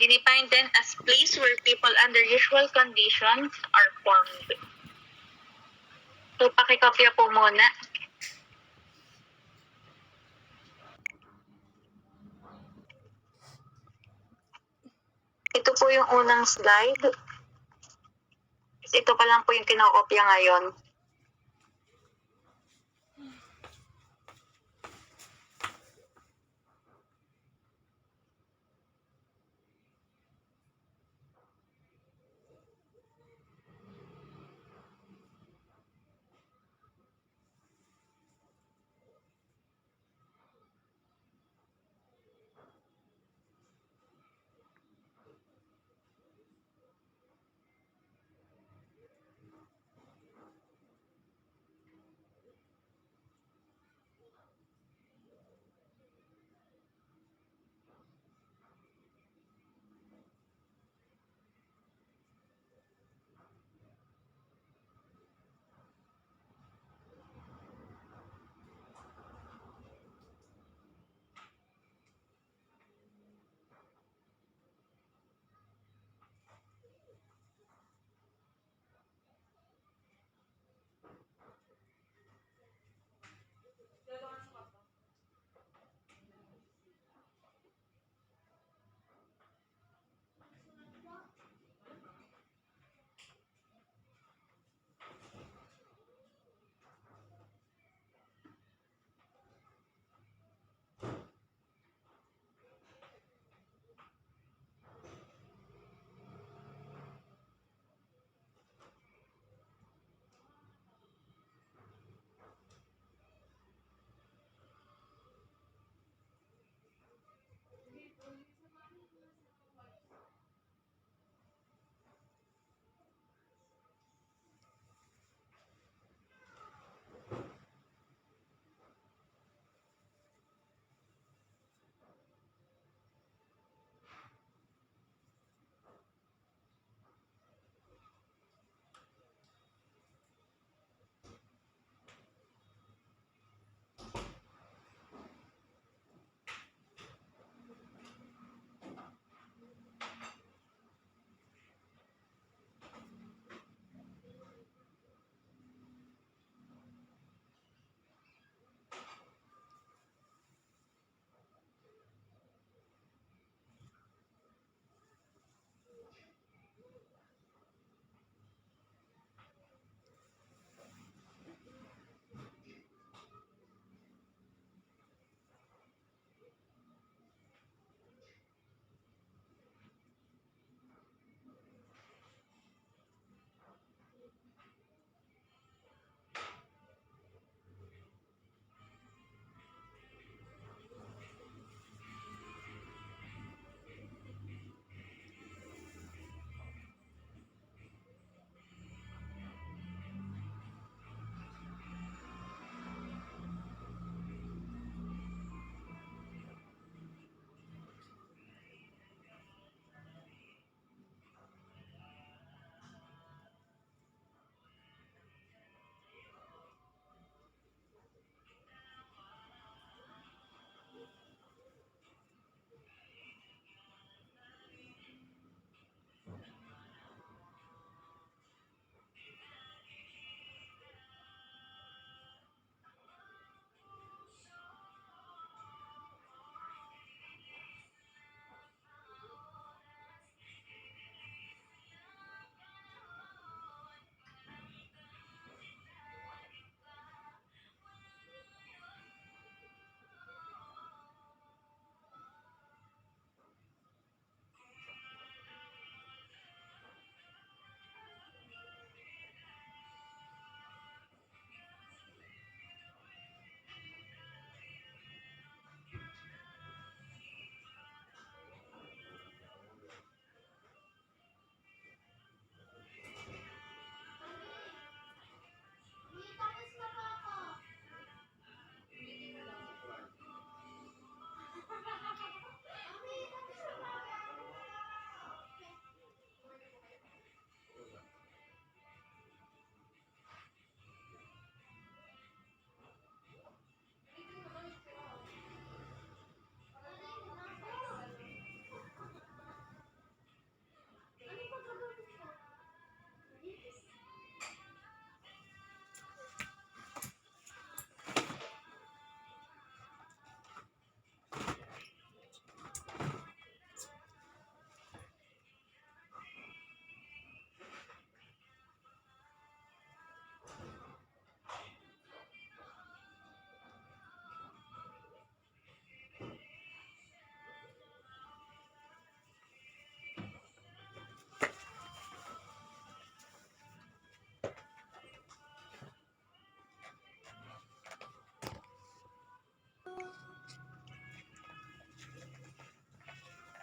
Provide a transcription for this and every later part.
Dinefine then as place where people under usual conditions are formed. So, pakikopya po muna. Ito po yung unang slide. Ito pa lang po yung kinokopya ngayon.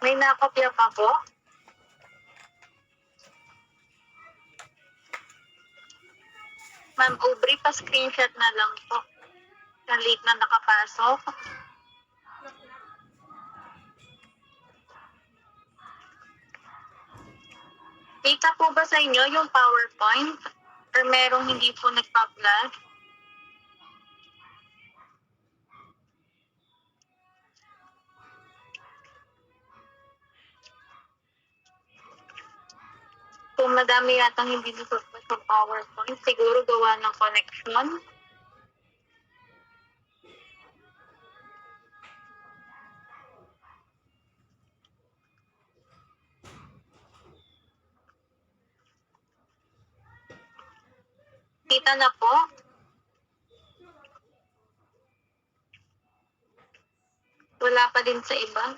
May nakopya pa po? Ma'am Aubrey, pa-screenshot na lang po. Yung late na nakapasok. Kita po ba sa inyo yung PowerPoint? Or merong hindi po nagpa-flash? Kung madami yatang hindi nagpa-flash sa PowerPoint, siguro gawa ng connection. Kita na po? Wala pa din sa iba?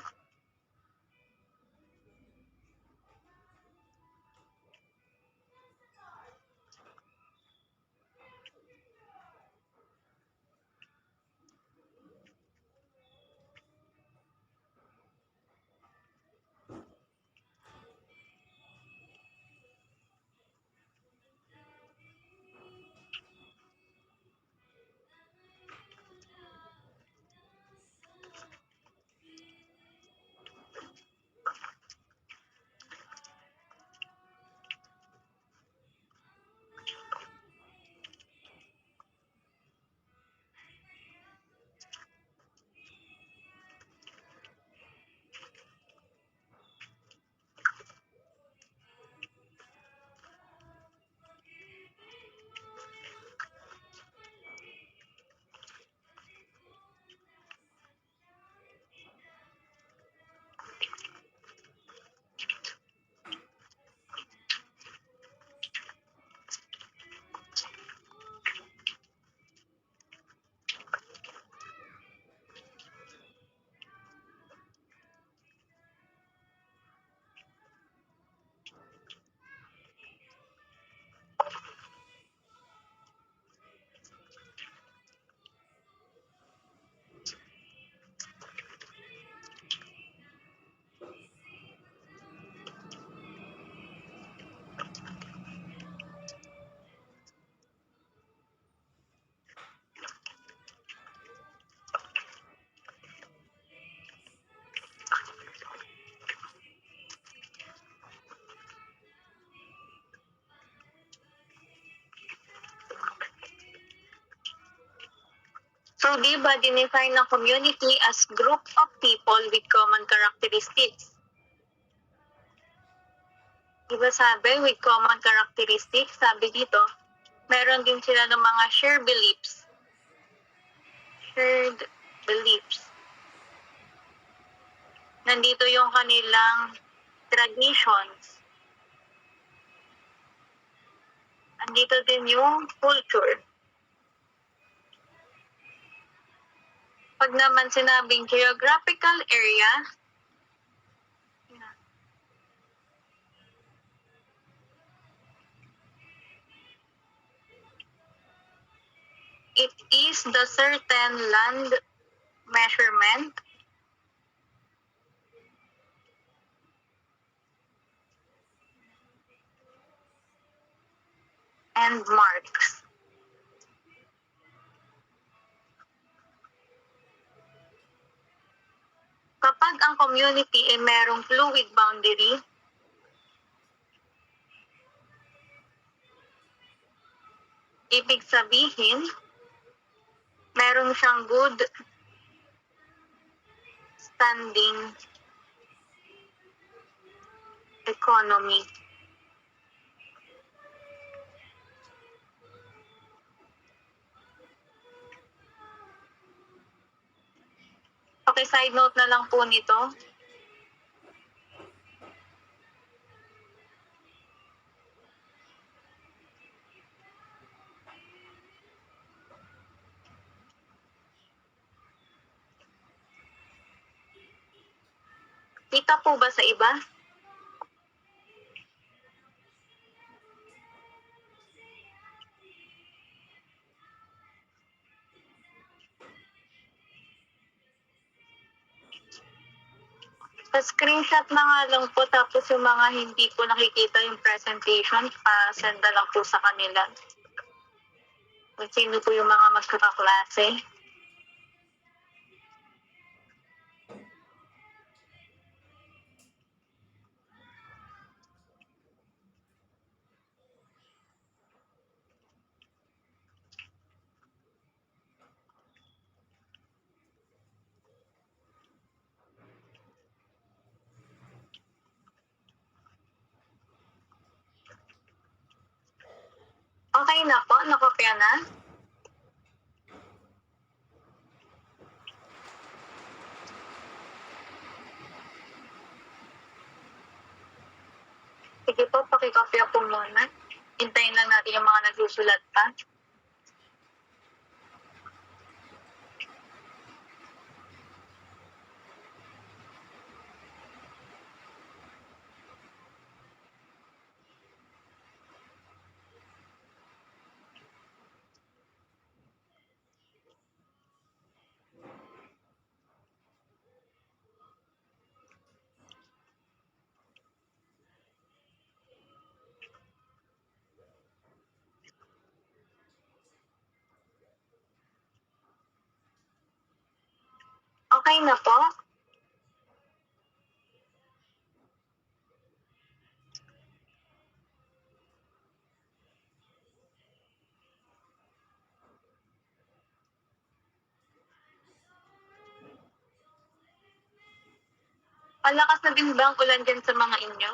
So, di ba, dinefine ng community as group of people with common characteristics? Di ba sabi, with common characteristics, sabi dito, meron din sila ng mga shared beliefs. Shared beliefs. Nandito yung kanilang traditions. Nandito din yung culture. Pag naman sinabing geographical area, it is the certain land measurement and marks. Kapag ang community ay merong fluid boundary, ibig sabihin, meron siyang good standing economy. Okay, side note na lang po nito. Kita po ba sa iba? Pa-screenshot na nga lang po, tapos yung mga hindi po nakikita yung presentation, pa-send na lang po sa kanila. Kung sino po yung mga magkakaklase. Okay na po, nakopya na. Sige po, pakikopya po muna. Hintayin lang natin yung mga nagsusulat pa. Okay na po. Palakas na din ba ang ulan dyan sa mga inyo?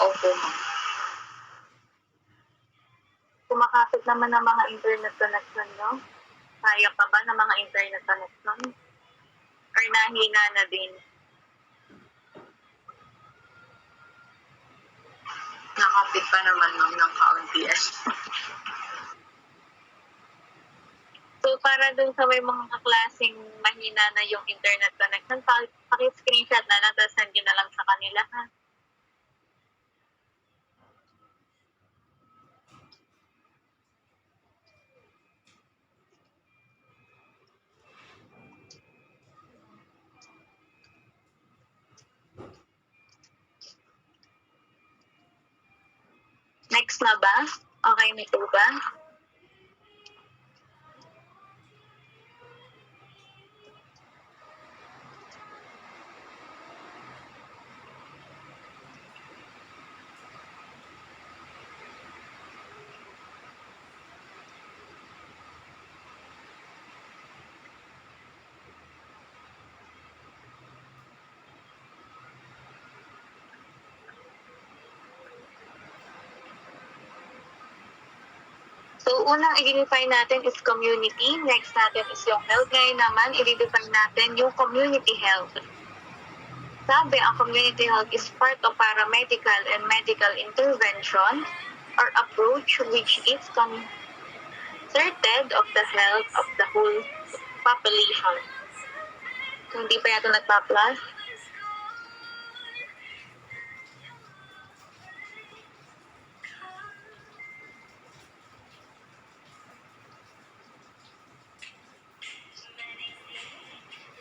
Opo. Kumakapit naman ng mga internet connection nyo? Kaya pa ba ng mga internet connection? Or nahina na din? Nakapit pa naman ng kaunti. So, para dun sa may mga kaklaseng mahina na yung internet connection, paki-screenshot na lang, tapos send na lang sa kanila, ha? Next na ba? Okay na po ba? So, unang i-define natin is community. Next natin is yung health. Ngayon naman, i-define natin yung community health. Sabi, ang community health is part of paramedical and medical intervention or approach which is concerted of the health of the whole population. Kung hindi pa yata nagpa-plus,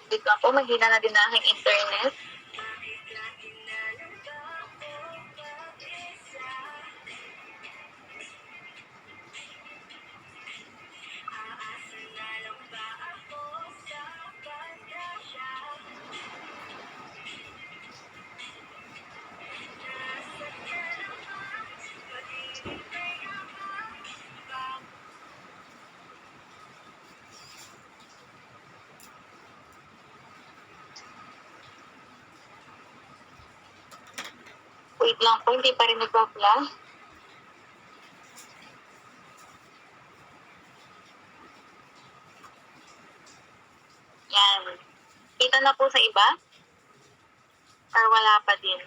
dito ako, mahina na din na aking internet. Wait lang po, hindi pa rin nagpa-flash. Yan. Kita na po sa iba? Or wala pa din?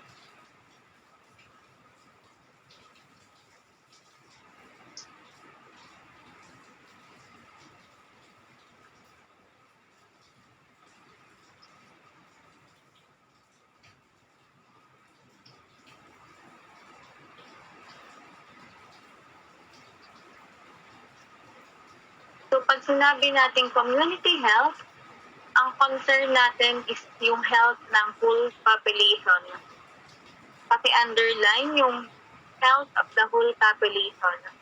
So, Pag sinabi natin community health, ang concern natin is yung health ng whole population. Paki-underline yung health of the whole population.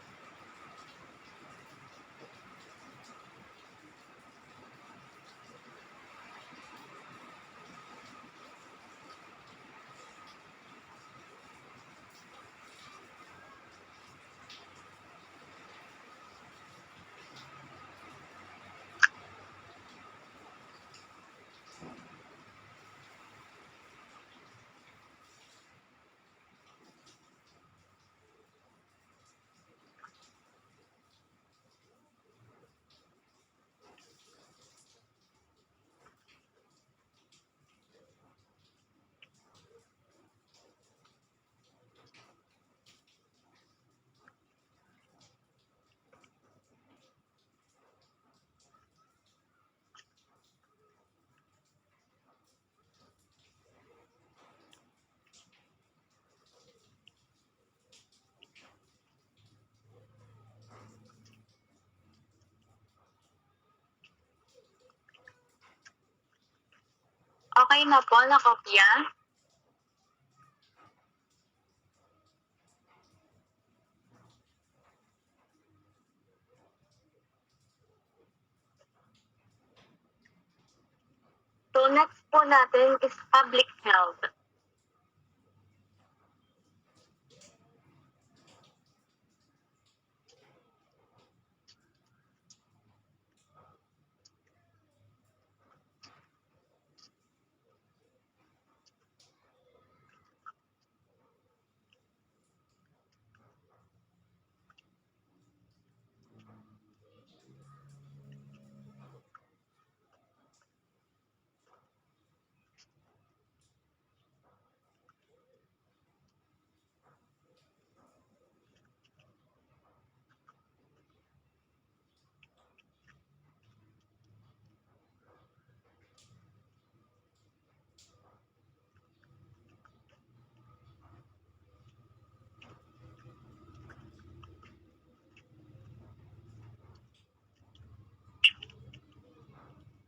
Okay na po, nakopya? So next po natin is public health.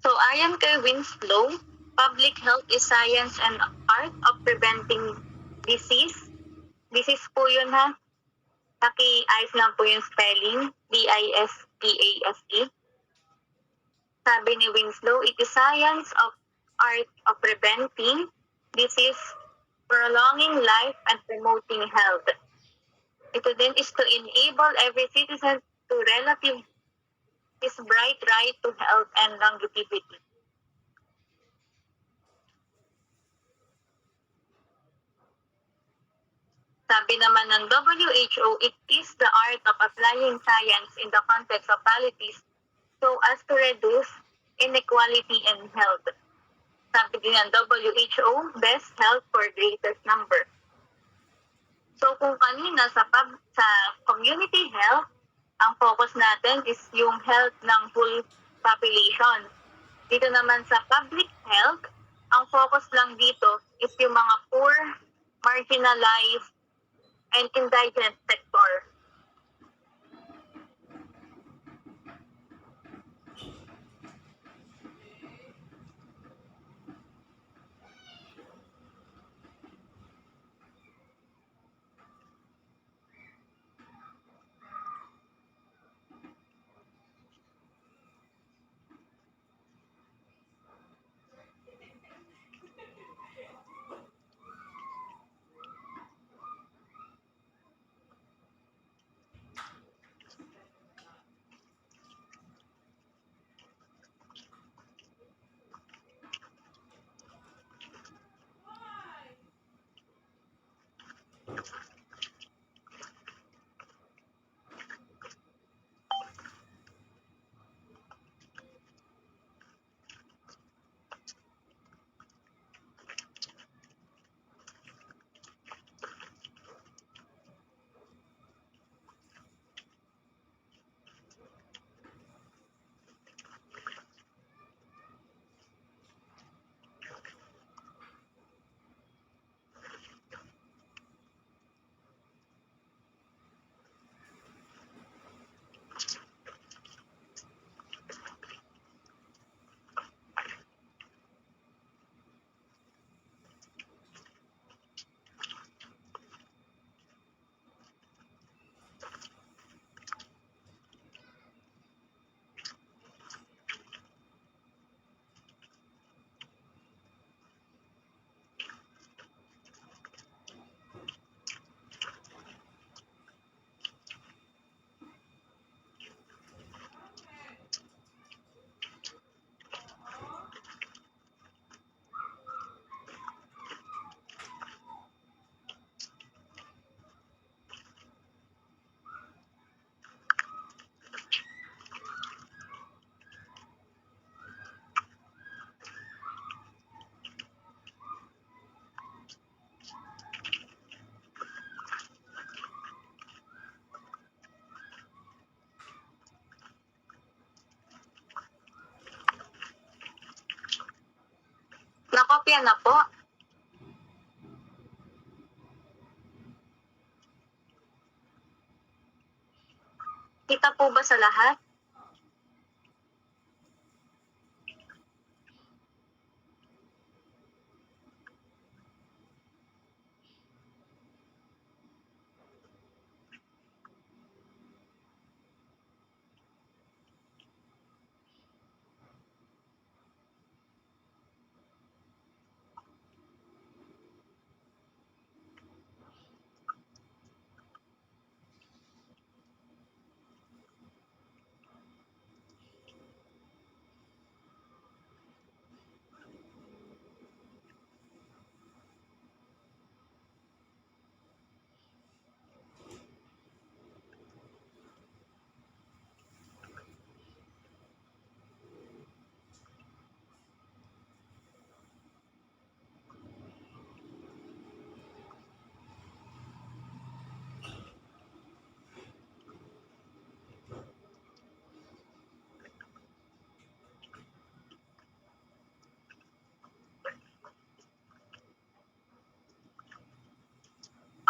So ayon kay Winslow, public health is science and art of preventing disease. Disease po yun ha. Paki-ayos lang po yung spelling, D-I-S-P-A-S-E. Sabi ni Winslow, it is science of art of preventing disease, prolonging life, and promoting health. Ito din is to enable every citizen to relative his bright right to health and longevity. Sabi naman ng WHO, it is the art of applying science in the context of policies so as to reduce inequality in health. Sabi din ng WHO, best health for greatest number. So kung kanina sa community health, ang focus natin is yung health ng whole population. Dito naman sa public health, ang focus lang dito is yung mga poor, marginalized, and indigent sector. Nakopya na po. Kita po ba sa lahat?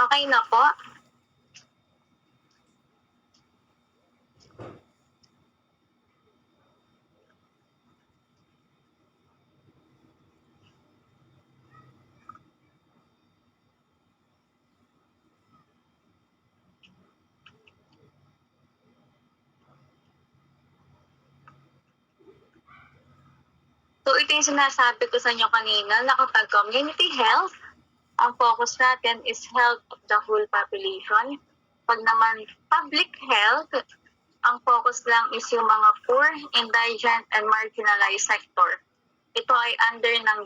Okay na po. So ito yung sinasabi ko sa inyo kanina na kapag community health, ang focus natin is health of the whole population. Pag naman public health, ang focus lang is yung mga poor, indigent, and marginalized sector. Ito ay under na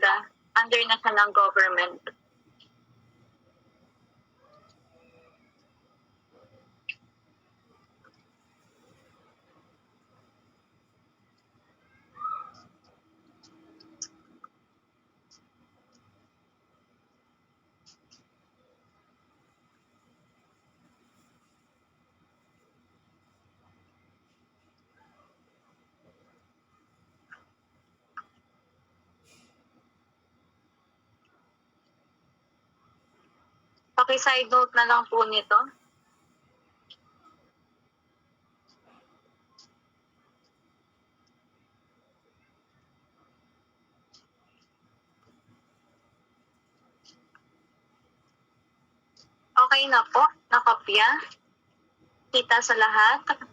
siya ng government. Paki-side note na lang po nito. Okay na po, nakopya. Kita sa lahat.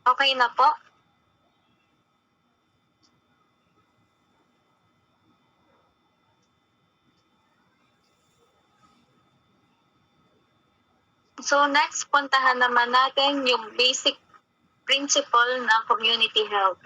Okay na po. So next, puntahan naman natin yung basic principle ng community health.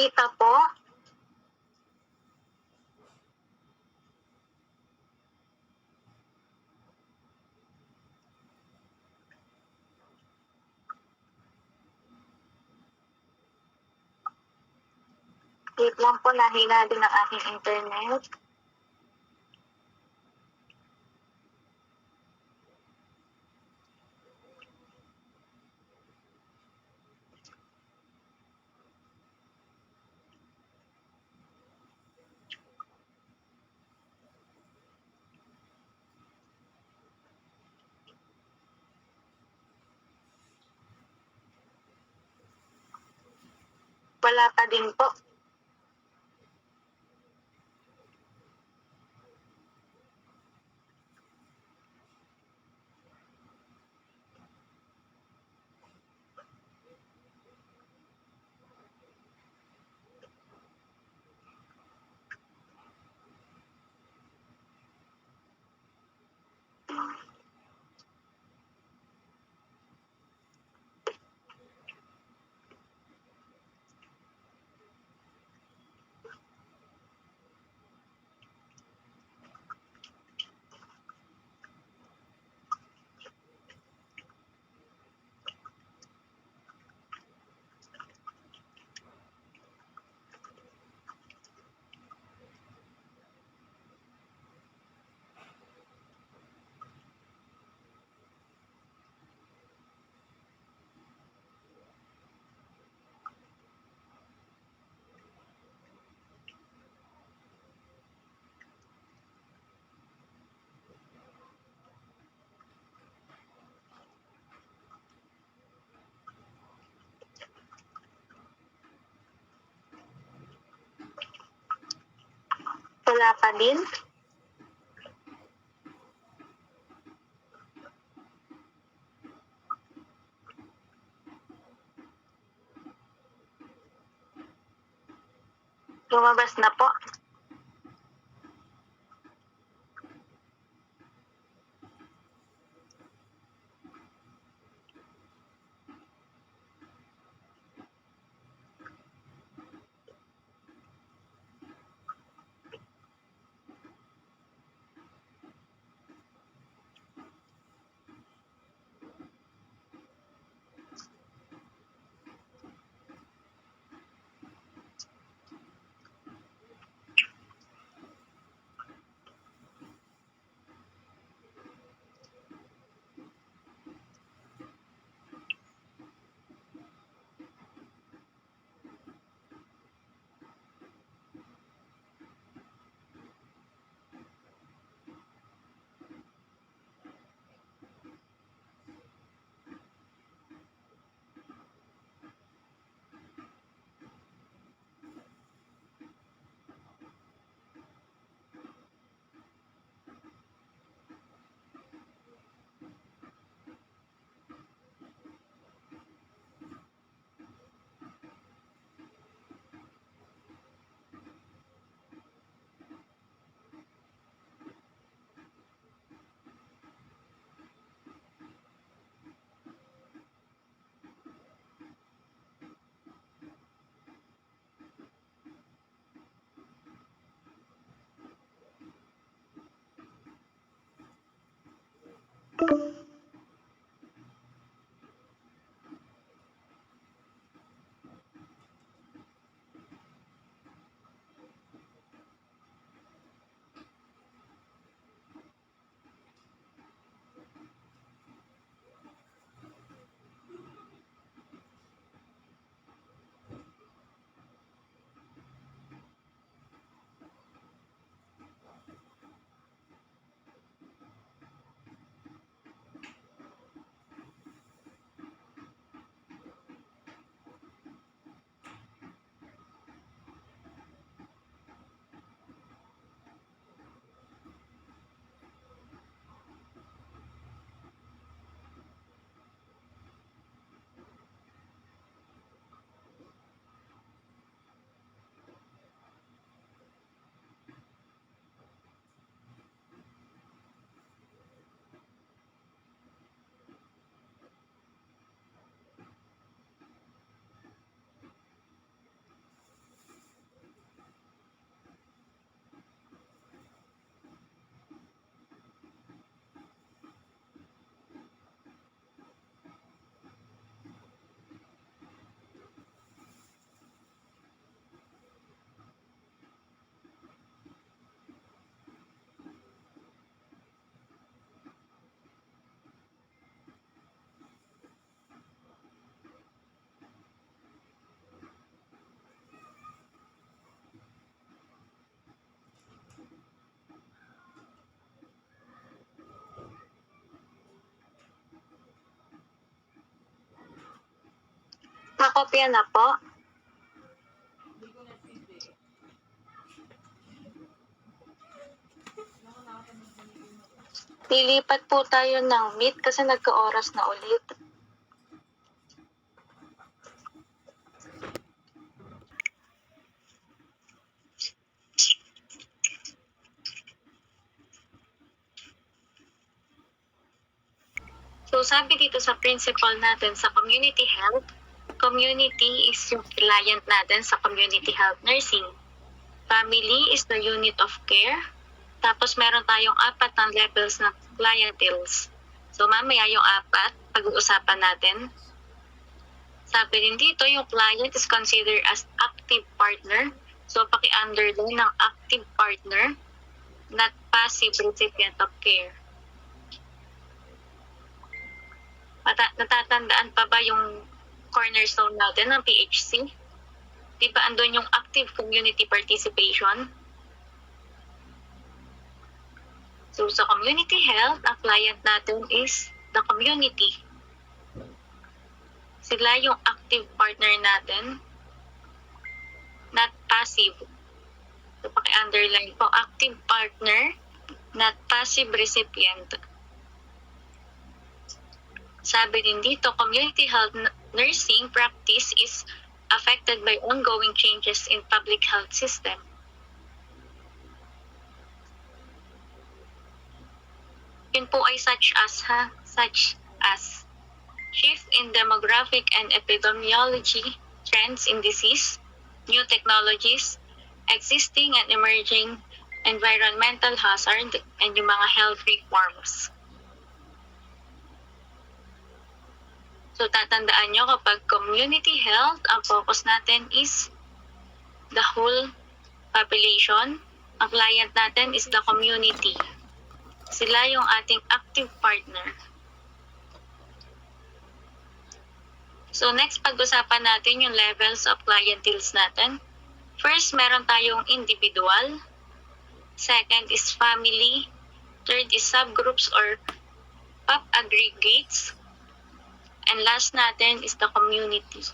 Kita po. Wait lang po, nahina din ang aking internet. Wala pa din po. Wala pa din. Lumabas na po. Nakopya na po. Lilipat po tayo ng meet kasi nagka-oras na ulit. So sabi dito sa principle natin sa community health, community is yung client natin sa community health nursing. Family is the unit of care. Tapos meron tayong 4 ng levels ng clienteles. So mamaya yung 4, pag-uusapan natin. Sabi din dito, yung client is considered as active partner. So paki-underline ng active partner, not passive recipient of care. Natatandaan pa ba yung cornerstone natin ng PHC? Di ba andun yung active community participation? So sa community health, ang client natin is the community. Sila yung active partner natin, not passive. So paki-underline underline po, active partner, not passive recipient. Sabi din dito, community health nursing practice is affected by ongoing changes in public health system. Yun po ay such as shift in demographic and epidemiology, trends in disease, new technologies, existing and emerging environmental hazard, and yung mga health reforms. So tatandaan nyo, kapag community health, ang focus natin is the whole population. Ang client natin is the community. Sila yung ating active partner. So next, pag-usapan natin yung levels of clienteles natin. First, meron tayong individual. Second is family. Third is subgroups or pop aggregates. And last natin is the community.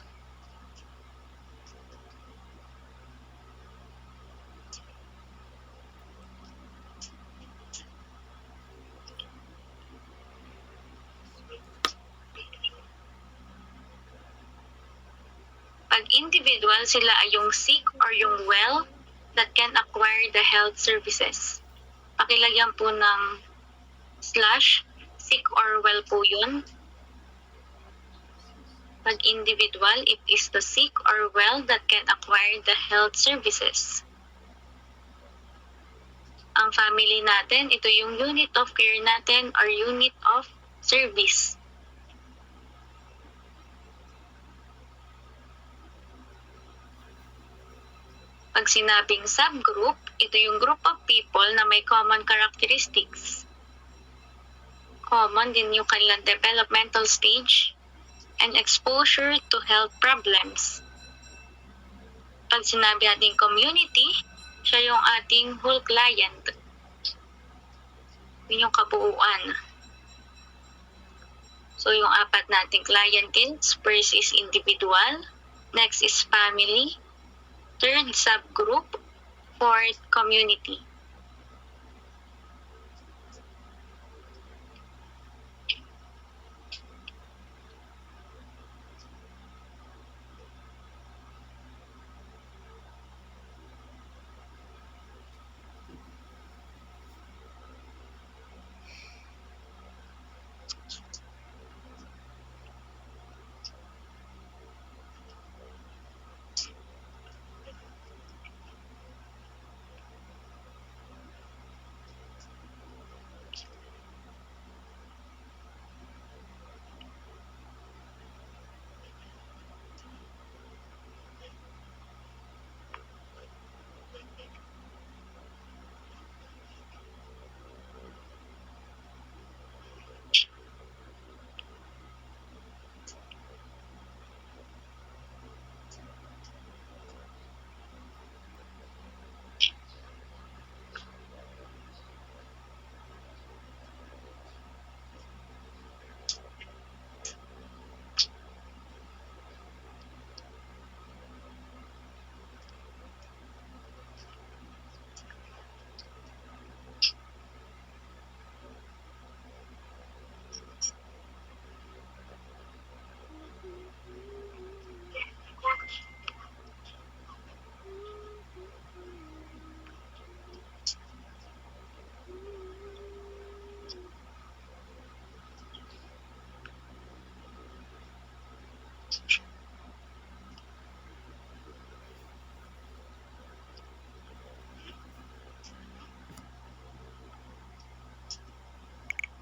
Pag individual, sila ay yung sick or yung well that can acquire the health services. Pakilagyan po ng slash, sick or well po yun. Pag individual, it is the sick or well that can acquire the health services. Ang family natin, ito yung unit of care natin or unit of service. Pag sinabing subgroup, ito yung group of people na may common characteristics. Common din yung kanilang developmental stage and exposure to health problems. Pag sinabi natin community, siya yung ating whole client. Yun yung kabuuan. So yung apat nating clienteles, first is individual, next is family, third subgroup, fourth community.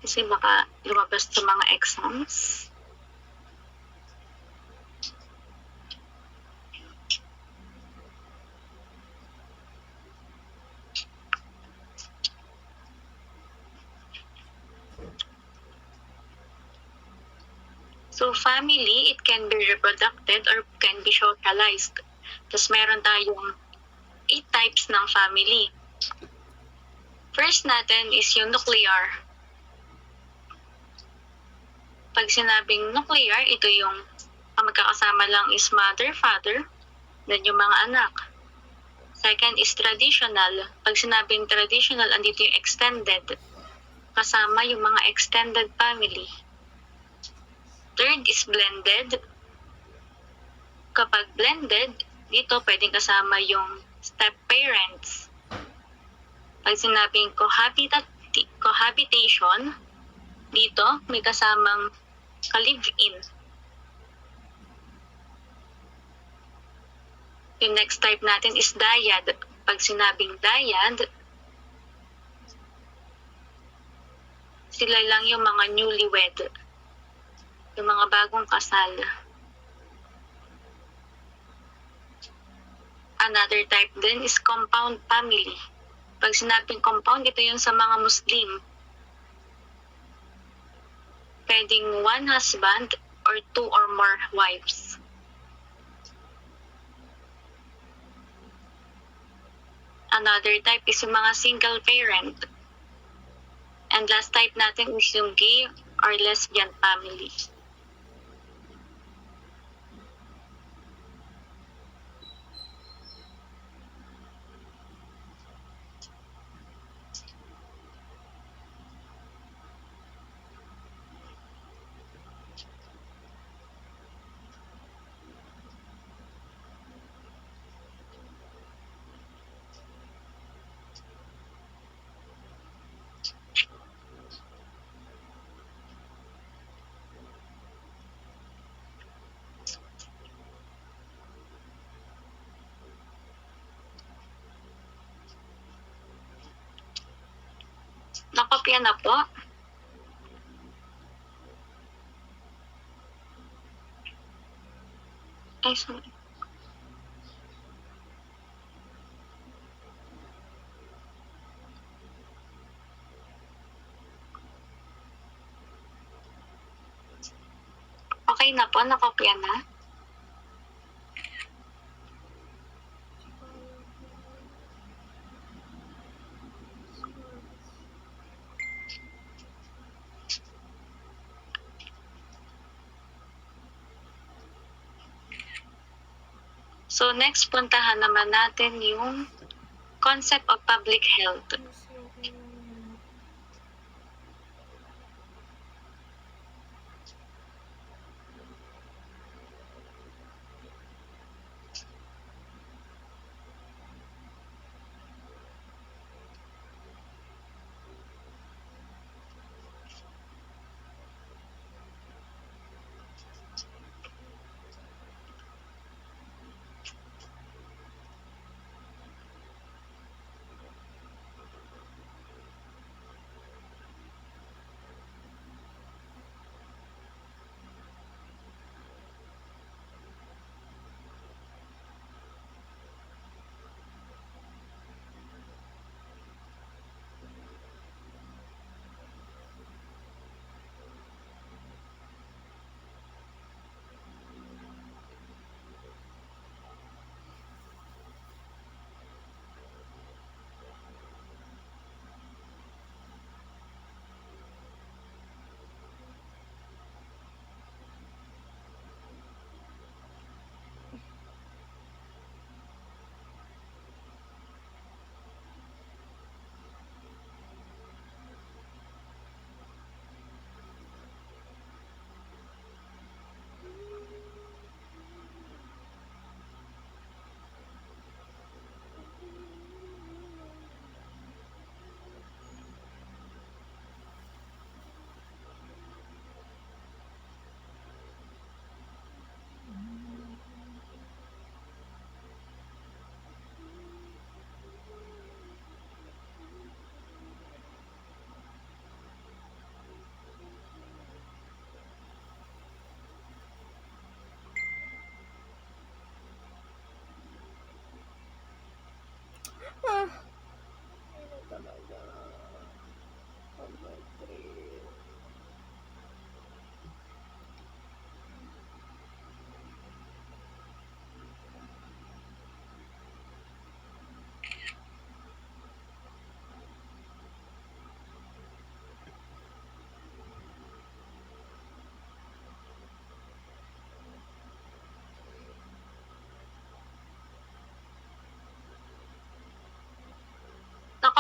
Kasi baka lumabas sa mga exams. So family, it can be reproduced or can be socialized. Tapos meron tayong 8 types ng family. First natin is yung nuclear. Pag sinabing nuclear, ito yung ang magkakasama lang is mother, father, then yung mga anak. Second is traditional. Pag sinabing traditional, andito yung extended. Kasama yung mga extended family. Third is blended. Kapag blended, dito pwedeng kasama yung step-parents. Pag sinabing cohabitation, dito may kasamang ka-live-in. Yung next type natin is dyad. Pag sinabing dyad, sila lang yung mga newlywed, yung mga bagong kasal. Another type din is compound family. Pag sinabing compound, ito yung sa mga Muslim. Pwedeng one husband or two or more wives. Another type is yung mga single parent. And last type natin is yung gay or lesbian family. Nakopya na po. Ay, sorry. Okay na po, nakopya na. So next, puntahan naman natin yung concept of public health.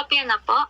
Kopya na po.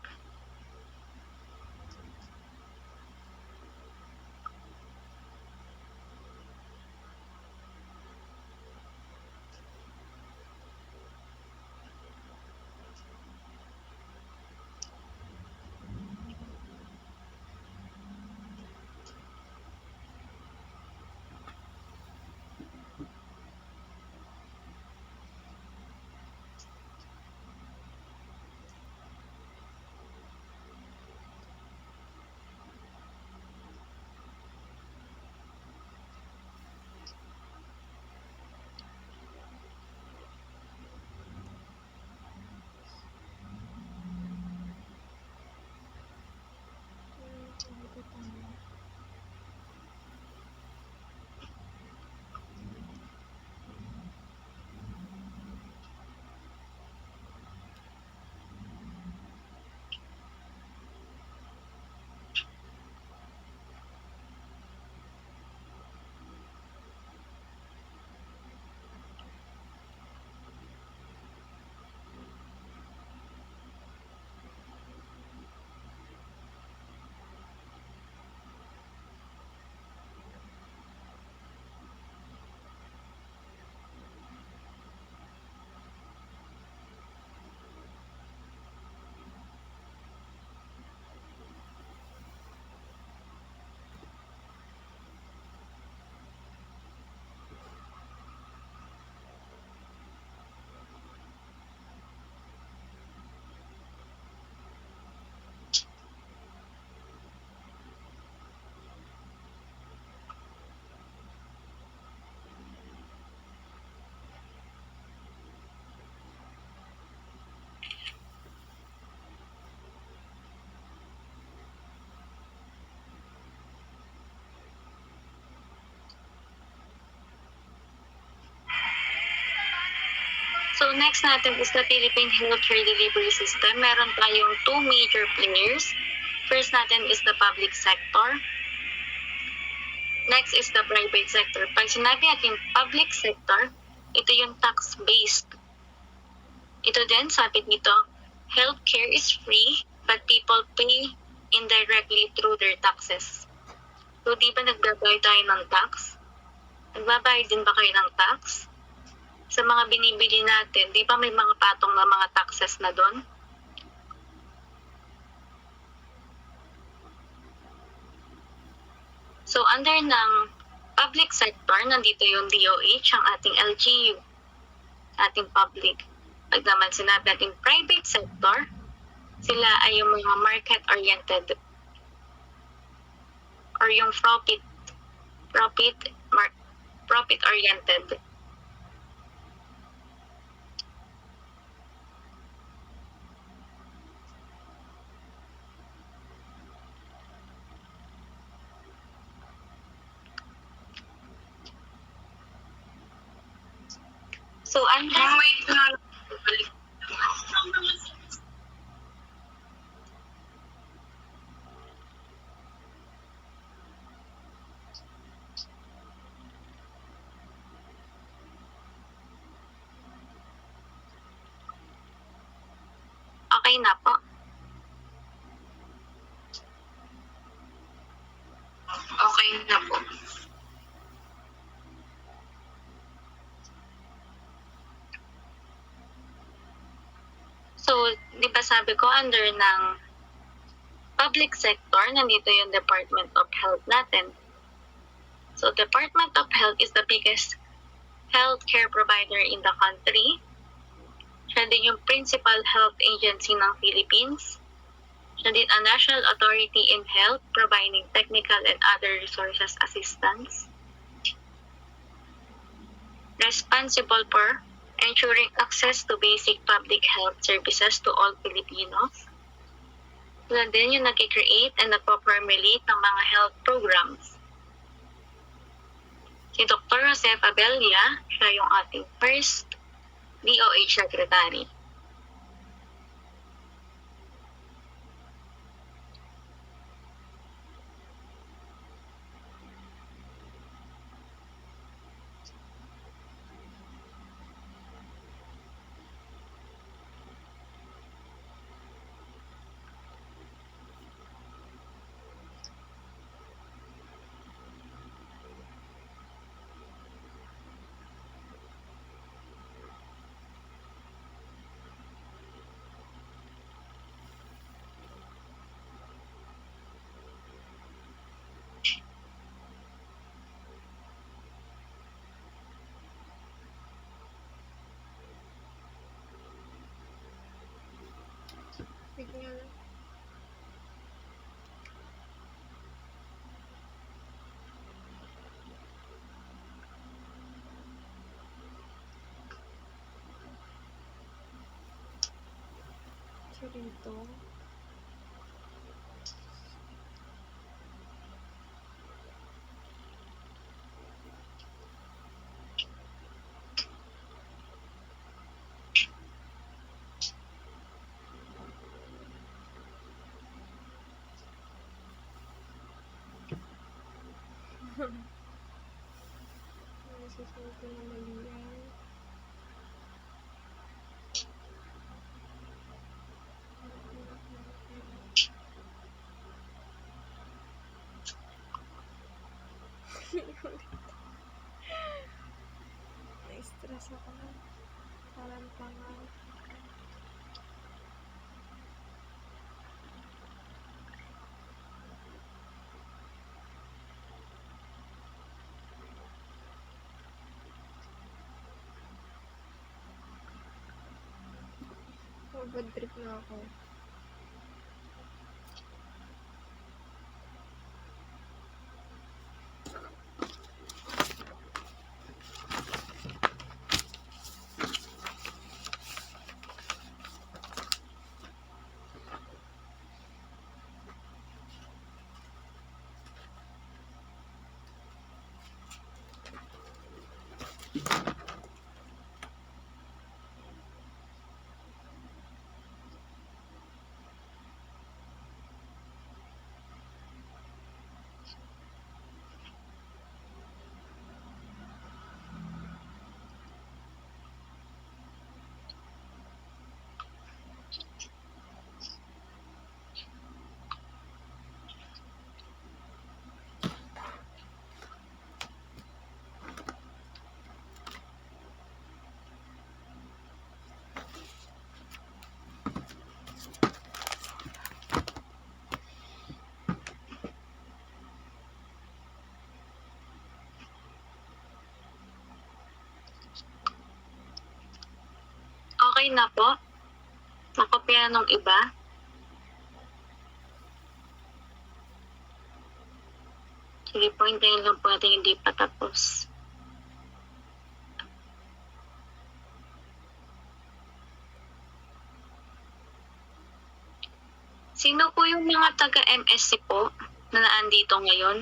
So next natin is the Philippine Healthcare Delivery System. Meron tayong two major players. First natin is the public sector. Next is the private sector. Pag sinabi natin public sector, ito yung tax-based. Ito din, sabi nito, healthcare is free, but people pay indirectly through their taxes. So di ba nagbabayad tayo ng tax? Nagbabayad din ba kayo ng tax? Sa mga binibili natin, di ba may mga patong na mga taxes na doon? So under ng public sector, nandito yung DOH, ang ating LGU, ating public. Pag naman sinabi ating private sector, sila ay yung mga market-oriented or yung profit-oriented. So under okay na po. Okay na po. So, di ba sabi ko, under ng public sector, nandito yung Department of Health natin. So, Department of Health is the biggest healthcare provider in the country. Siya din yung principal health agency ng Philippines. Siya din a national authority in health, providing technical and other resources assistance. Responsible for ensuring access to basic public health services to all Filipinos. Sila din yung nag-create and nagpo-formulate ng mga health programs. Si Dr. Joseph Abella, siya yung ating first DOH Secretary. tubig nga lang. Chorito. Nasusunod ko na mali yan. Na-stress ako na. Parang pangal. Bad trip na ako. Okay na po? Nakopya nung iba? Sige po, hintayin lang po natin hindi pa tapos. Sino po yung mga taga-MSC po na naandito ngayon?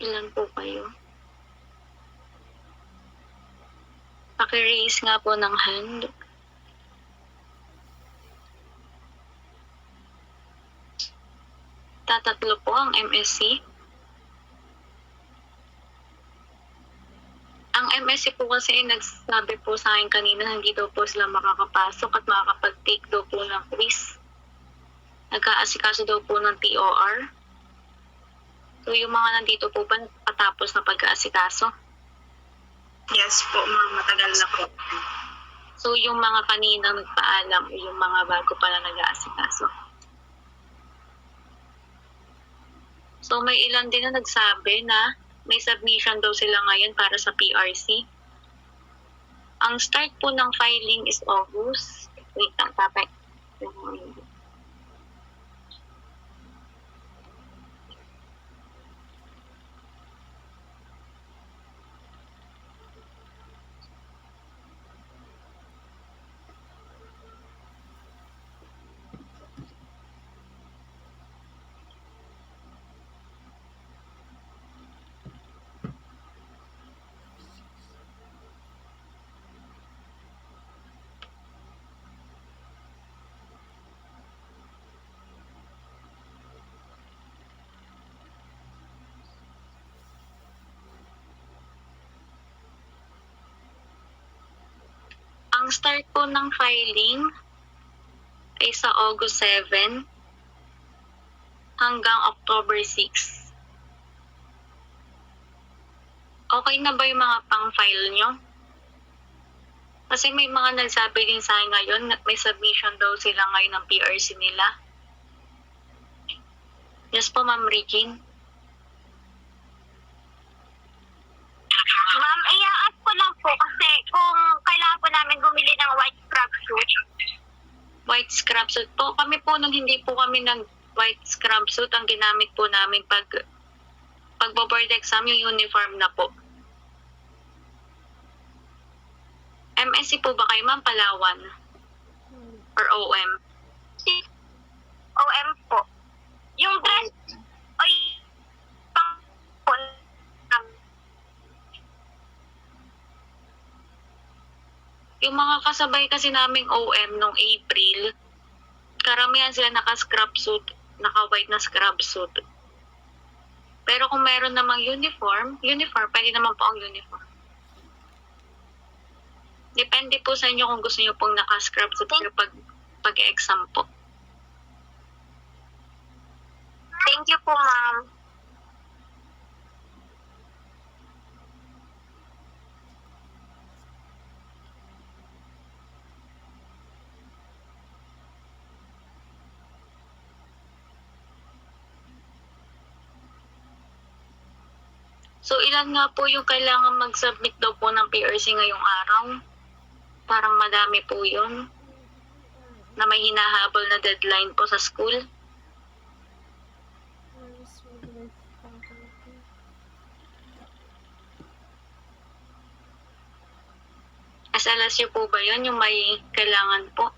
Ilan po kayo? Paki-raise nga po ng hand. Tatatlo po ang MSC. Ang MSC po kasi nagsabi po sa akin kanina hindi daw po sila makakapasok at makakapag-take daw po ng quiz. Nagkaasikaso daw po ng TOR. So yung mga nandito po ba patapos na pag-aasikaso? Yes po, mga matagal na po. So yung mga kanina nagpaalam o yung mga bago pa na nag-aasikaso. So may ilan din na nagsabi na may submission daw sila ngayon para sa PRC. Ang start po ng filing is August. Wait lang, tapay. Ang start po ng filing ay sa August 7 hanggang October 6. Okay na ba yung mga pang-file nyo? Kasi may mga nagsabi din sa akin ngayon na may submission daw sila ngayon ng PRC nila. Yes po, Ma'am Regine. Ma'am, i-ask ko lang po kasi kung kailangan po namin bumili ng po nung hindi po kami white scrub suit, ang ginamit po namin pagbo-board exam, yung uniform na po. MSC po ba kayo, ma'am? Palawan? Or OM? OM po. Yung dress, ay, pang po. Yung mga kasabay kasi naming OM nung April, karamihan sila naka-scrub suit, naka-white na scrub suit. Pero kung meron namang uniform, pwede naman po ang uniform. Depende po sa inyo kung gusto nyo pong naka-scrub suit pero pag-exam po. Thank you po, ma'am. So, ilan nga po yung kailangan mag-submit daw po ng PRC ngayong araw? Parang madami po yun na may hinahabol na deadline po sa school. SLSU po ba yun? Yung may kailangan po?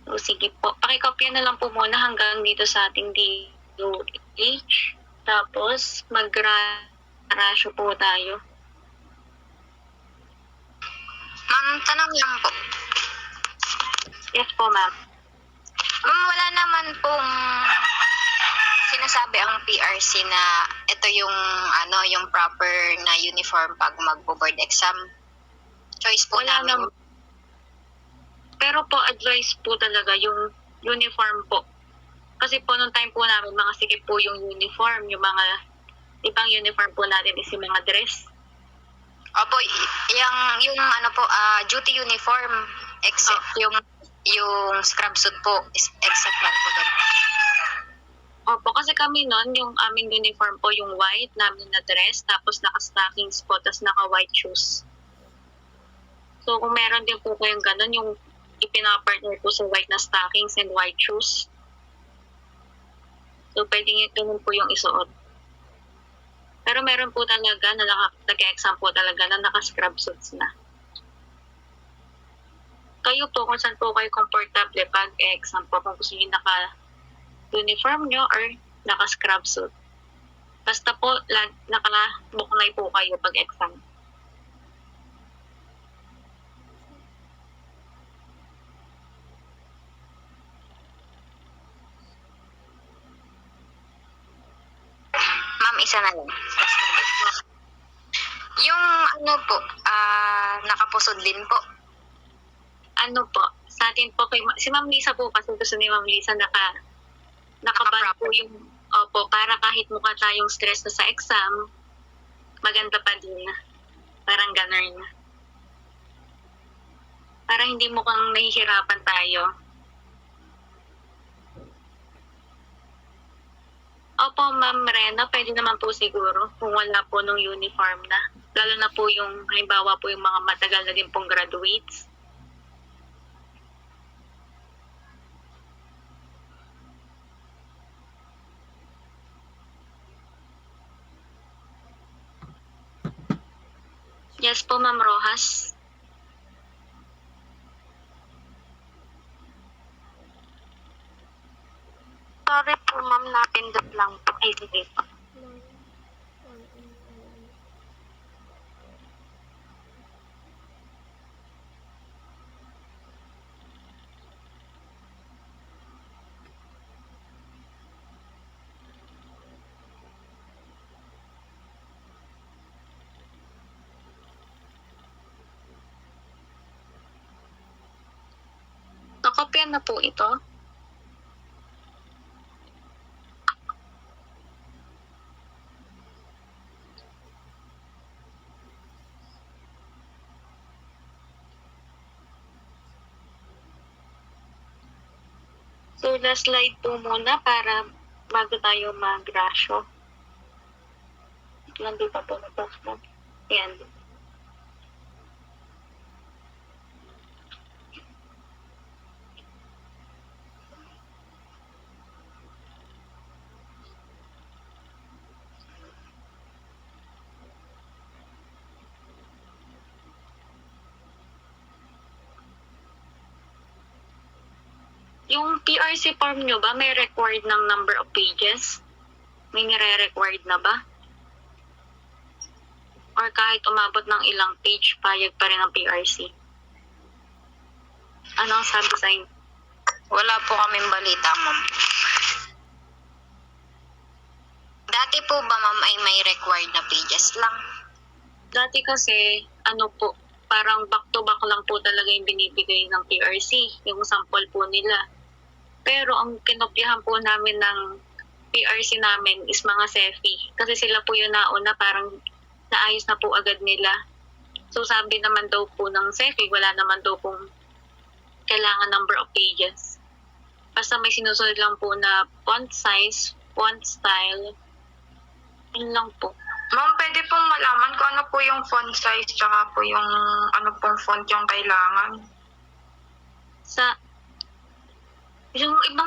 O sige po. Pakikopya na lang po muna hanggang dito sa ating DOH. Tapos, mag-ratio po tayo. Ma'am, tanong lang po. Yes po, ma'am. Ma'am, wala naman pong sinasabi ang PRC na ito yung yung proper na uniform pag magbo-board exam. Choice po Wala namin. naman. Pero po, advice po talaga yung uniform po. Kasi po, nung time po namin, mga sikip po yung uniform. Yung mga ibang uniform po natin is yung mga dress. Opo, yung duty uniform except yung scrub suit po except lang po doon. Opo, kasi kami nun, yung aming uniform po, yung white namin na dress, tapos naka-stockings po, tapos naka-white shoes. So, kung meron din po kayong ganun, yung ipinapartner po sa white na stockings and white shoes. So, pwedeng ganun po yung isuot. Pero meron po talaga na nag-exam po talaga na naka-scrub suits na. Kayo po, kung saan po kayo comfortable pag-exam po, kung gusto nyo naka-uniform nyo or naka-scrub suit. Basta po, naka-buklay po kayo pag-exam. Ma'am, isa na lang. Last na din. Yung nakapusod din po. Ano po, sa atin po, si Ma'am Lisa po, kasi gusto ni Ma'am Lisa nakaban po yung, opo, para kahit mukha tayong stress na sa exam, maganda pa din. Parang ganun. Para hindi mukhang nahihirapan tayo. Opo, Ma'am Rena, pwede naman po siguro kung wala po nung uniform na. Lalo na po yung, halimbawa po yung mga matagal na din pong graduates. Yes po, Ma'am Rojas. Sorry po, ma'am, napindot lang po. Ay, sige po. Nakopya na po ito. So, last slide po muna para bago tayo mag-ratio. Nandito pa po na po. Ayan. Yung PRC form nyo ba, may required ng number of pages? May nire-required na ba? Or kahit umabot ng ilang page, payag pa rin ang PRC? Ano ang sabi sa inyo? Wala po kaming balita, ma'am. Dati po ba, ma'am, ay may required na pages lang? Dati kasi, ano po, parang back-to-back lang po talaga yung binibigay ng PRC, yung sample po nila. Pero ang kinopyahan po namin ng PRC namin is mga CEFI. Kasi sila po yung nauna, parang naayos na po agad nila. So sabi naman daw po ng CEFI, wala naman daw pong kailangan number of pages. Basta may sinusunod lang po na font size, font style, yun lang po. Ma'am, pwede pong malaman kung ano po yung font size tsaka po yung ano pong font yung kailangan. Sa yung ibang